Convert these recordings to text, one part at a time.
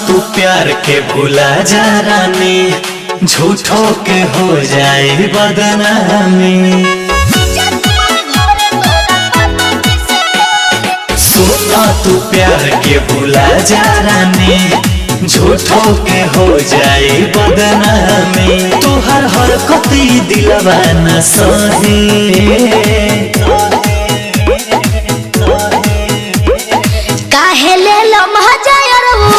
तू प्यार के भूला जा रानी, झूठों के हो जाए बदनामी। सुना तू प्यार के भूला जा रानी, झूठों के हो जाए बदनामी। तुहर हरकत दिलवा न सहे, काहे ले लम्हा जाय रहू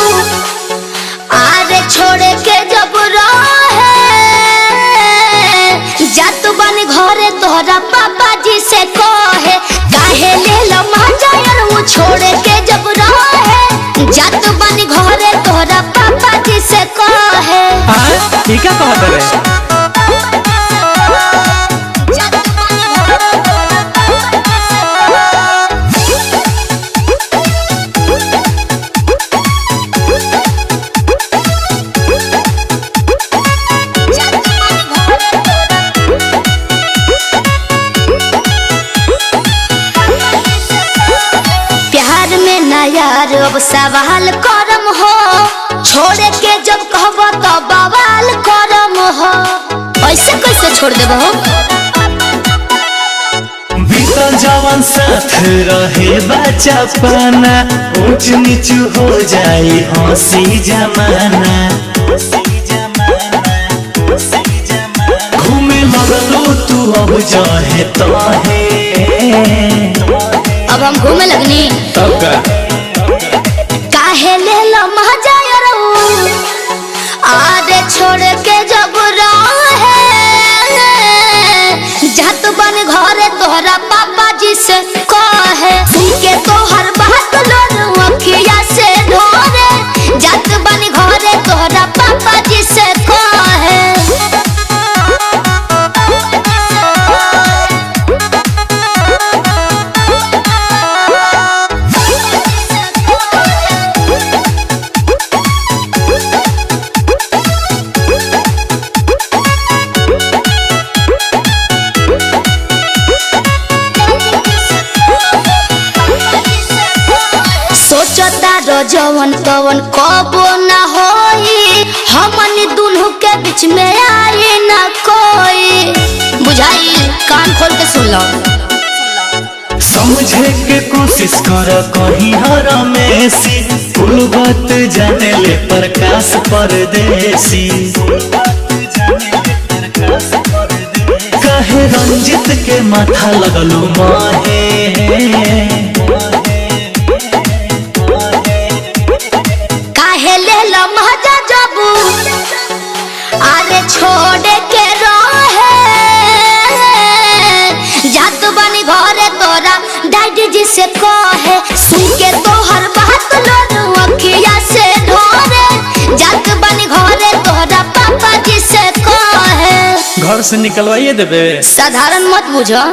आरे छोड़े के जब रहे, जात बन घरे तोहरा पापा जी से कहे। काहे ले लम्हा जाय रहू छोड़े के जब रहे, जात बन घरे तोहरा पापा जी से कहे। हां ठीक है कहत रे। यार अब सवाल करम हो, छोड़े के जब कहबो तो बवाल करम हो। ऐसे कैसे छोड़ देबो हो? बीतल जवन साथ रहे बचपना, ऊंच नीच हो जाए हंसी जमाना। घूमे लगलो तू अब चाहे तोहे, अब हम घूमे लगनी तब का काहे ले लम्हा जाय रहू आरे छोड़ के जब रहे, जात बन घरे तोहरा पापा जी से कहे। के तोहर बात लोर अखिया से ढोरे, जात बन घरे तोहरा पापा जी से कहे। जवन तवन कबो न होई, हमनी दुनू के बीच में आई न कोई। बुझाई कान खोल के सुन लो। समझे के कोशिश कर कहीं हरमेसी, कुल बात जाने ले प्रकाश परदेसी। कहे रंजित के माथा लगलू माहे, आरे छोड़े के रहे, जात बनी घरे तोरा डैडी जी से कहे। सुन के तोहर बात लोर अखिया से ढोरे, जात बनी घरे तोहरा पापा जी से कहे। घर से निकलवाइए देबे, साधारण मत बुझो।